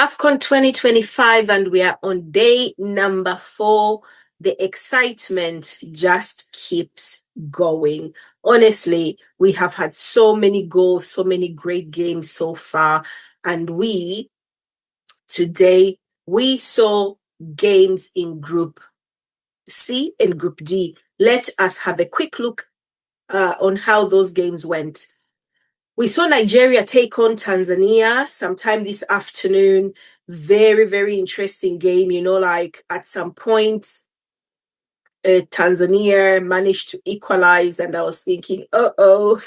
AFCON 2025, and we are on day number 4. The excitement just keeps going. Honestly, we have had so many goals, so many great games so far. And today, we saw games in Group C and Group D. Let us have a quick look on how those games went. We saw Nigeria take on Tanzania sometime this afternoon. Very, very interesting game. Like at some point, Tanzania managed to equalize, and I was thinking, uh-oh.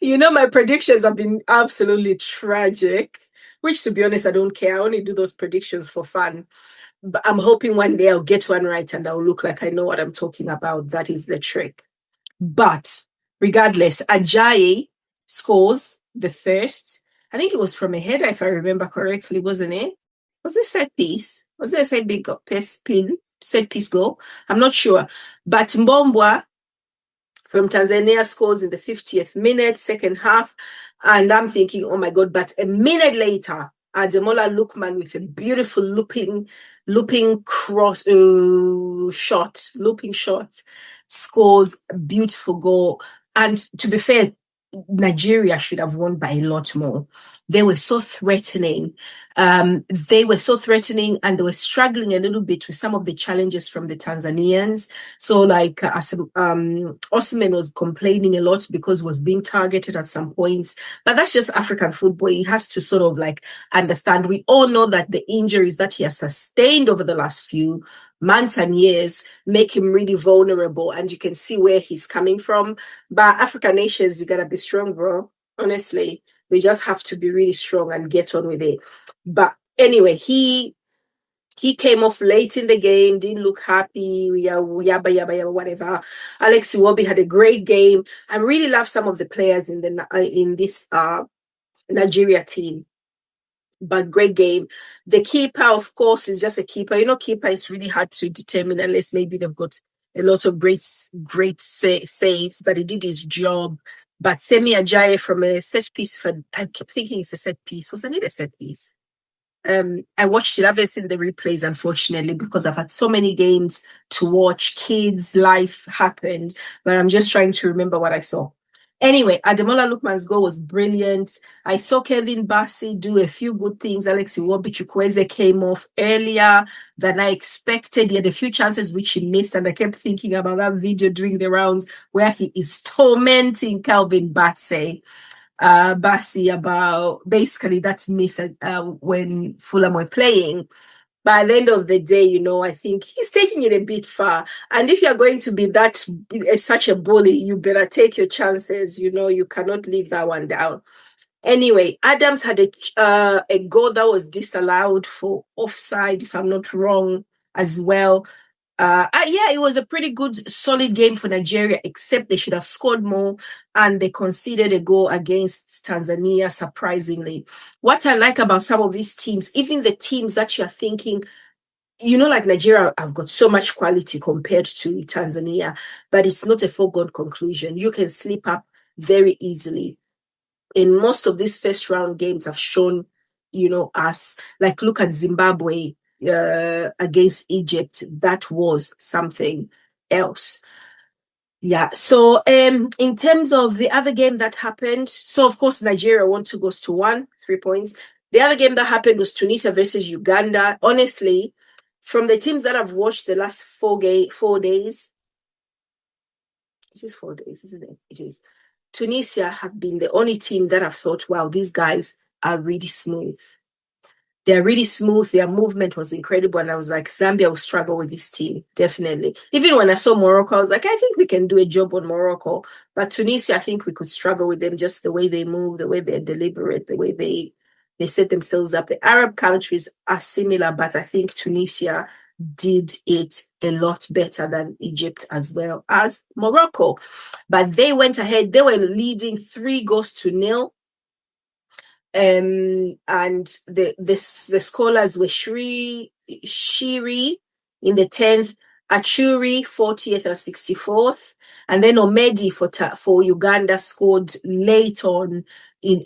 My predictions have been absolutely tragic, which, to be honest, I don't care. I only do those predictions for fun. But I'm hoping one day I'll get one right and I'll look like I know what I'm talking about. That is the trick. But regardless, Ajayi scores the first. I think it was from a header, if I remember correctly, wasn't it? Was it set piece? Was it a set piece goal? I'm not sure. But Mbwana from Tanzania scores in the 50th minute, second half. And I'm thinking, oh my God, but a minute later, Ademola Lookman with a beautiful looping shot, scores a beautiful goal. And to be fair, Nigeria should have won by a lot more. They were so threatening. And they were struggling a little bit with some of the challenges from the Tanzanians. So Osimhen was complaining a lot because was being targeted at some points. But that's just African football. He has to sort of understand. We all know that the injuries that he has sustained over the last few months and years make him really vulnerable, and you can see where he's coming from. But African nations, you gotta be strong, bro. Honestly, we just have to be really strong and get on with it. But anyway, he came off late in the game, didn't look happy, yabba, whatever. Alex Iwobi had a great game. I really love some of the players in this Nigeria team. But great game. The keeper, of course, is just a keeper. Keeper is really hard to determine unless maybe they've got a lot of great saves, but he did his job. But Semi Ajayi from a set piece, I keep thinking it's a set piece. Wasn't it a set piece? I watched it. I haven't seen the replays, unfortunately, because I've had so many games to watch. Kids' life happened, but I'm just trying to remember what I saw. Anyway, Ademola Lookman's goal was brilliant. I saw Kevin Bassey do a few good things. Alex Iwobi Chukwueze came off earlier than I expected. He had a few chances which he missed, and I kept thinking about that video during the rounds where he is tormenting Calvin Bassey about basically that miss when Fulham were playing. By the end of the day, I think he's taking it a bit far. And if you're going to be such a bully, you better take your chances. You cannot leave that one down. Anyway, Adams had a goal that was disallowed for offside, if I'm not wrong, as well. It was a pretty good, solid game for Nigeria, except they should have scored more, and they conceded a goal against Tanzania, surprisingly. What I like about some of these teams, even the teams that you're thinking, like Nigeria have got so much quality compared to Tanzania, but it's not a foregone conclusion. You can slip up very easily. In most of these first round games have shown, us, look at Zimbabwe, against Egypt. That was something else. Yeah. So in terms of the other game that happened, so of course Nigeria won 2-1, 3 points. The other game that happened was Tunisia versus Uganda. Honestly, from the teams that I've watched the last 4 days, it is 4 days, isn't it? It is. Tunisia have been the only team that I've thought, wow, these guys are really smooth. They're really smooth. Their movement was incredible. And I was like, Zambia will struggle with this team, definitely. Even when I saw Morocco, I was like, I think we can do a job on Morocco. But Tunisia, I think we could struggle with them, just the way they move, the way they're deliberate, the way they set themselves up. The Arab countries are similar, but I think Tunisia did it a lot better than Egypt as well as Morocco. But they went ahead. They were leading 3-0. And the scholars were Shiri in the 10th, Achuri 40th and 64th, and then Omedi for Uganda scored late on in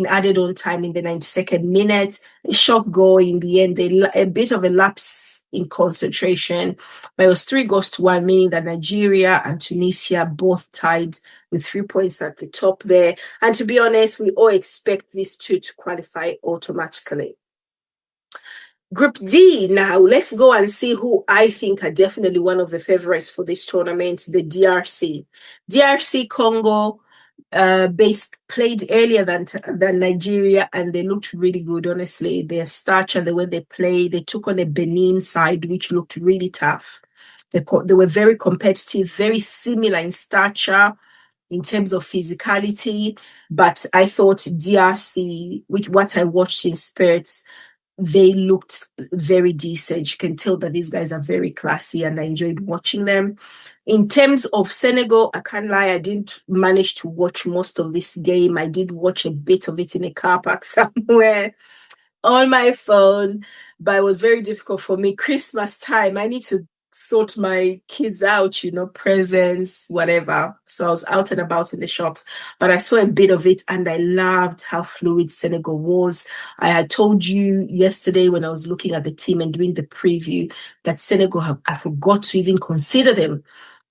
added on time in the 92nd minute. A short goal in the end, a bit of a lapse in concentration, but it was 3-1, meaning that Nigeria and Tunisia both tied with 3 points at the top there. And to be honest, we all expect these two to qualify automatically. Group D now, let's go and see who I think are definitely one of the favorites for this tournament, the DRC. DRC Congo played earlier than Nigeria, and they looked really good, honestly. Their stature, the way they play, they took on a Benin side, which looked really tough. They were very competitive, very similar in stature, in terms of physicality, but I thought DRC, with what I watched in spurts, they looked very decent. You can tell that these guys are very classy, and I enjoyed watching them. In terms of Senegal, I can't lie, I didn't manage to watch most of this game. I did watch a bit of it in a car park somewhere on my phone, but it was very difficult for me. Christmas time, I need to sort my kids out, presents, whatever. So I was out and about in the shops, but I saw a bit of it and I loved how fluid Senegal was. I had told you yesterday when I was looking at the team and doing the preview that Senegal, I forgot to even consider them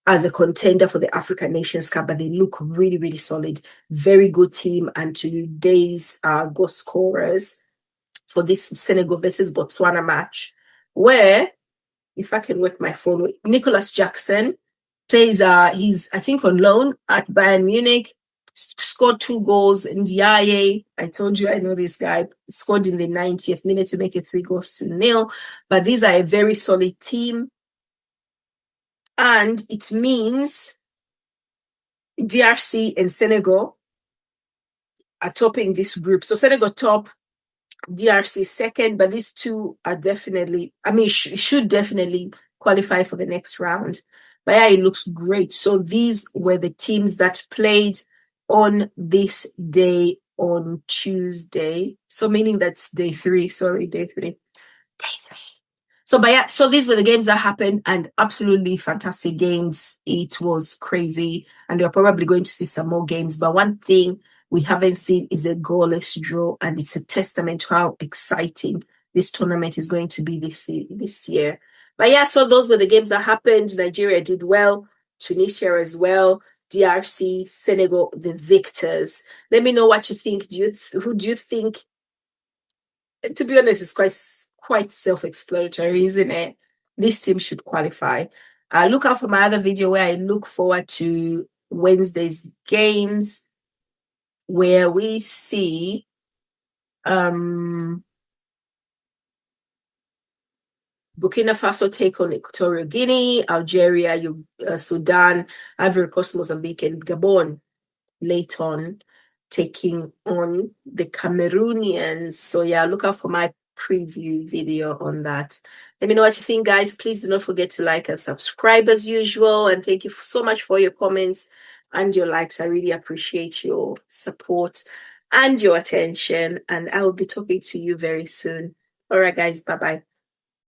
as a contender for the African Nations Cup, but they look really, really solid. Very good team. And today's goal scorers for this Senegal versus Botswana match, where, if I can work my phone, Nicholas Jackson plays, he's, I think, on loan at Bayern Munich, scored 2 goals. Ndiaye, I told you I know this guy, scored in the 90th minute to make it 3-0. But these are a very solid team. And it means DRC and Senegal are topping this group. So Senegal top, DRC second, but these two are definitely, should definitely qualify for the next round. But yeah, it looks great. So these were the teams that played on this day on Tuesday. So meaning that's day 3. Sorry, day 3. So, but yeah, so these were the games that happened, and absolutely fantastic games. It was crazy, and you're probably going to see some more games. But one thing we haven't seen is a goalless draw, and it's a testament to how exciting this tournament is going to be this year. But yeah, so those were the games that happened. Nigeria did well, Tunisia as well, DRC, Senegal, the victors. Let me know what you think. Who do you think? To be honest, it's quite self-explanatory, isn't it? This team should qualify. Look out for my other video where I look forward to Wednesday's games, where we see Burkina Faso take on Equatorial Guinea, Algeria, Sudan, Ivory Coast, Mozambique, and Gabon late on taking on the Cameroonians. So yeah, look out for my preview video on that. Let me know what you think, guys. Please do not forget to like and subscribe as usual, and thank you so much for your comments and your likes. I really appreciate your support and your attention, and I will be talking to you very soon. All right, guys, bye-bye.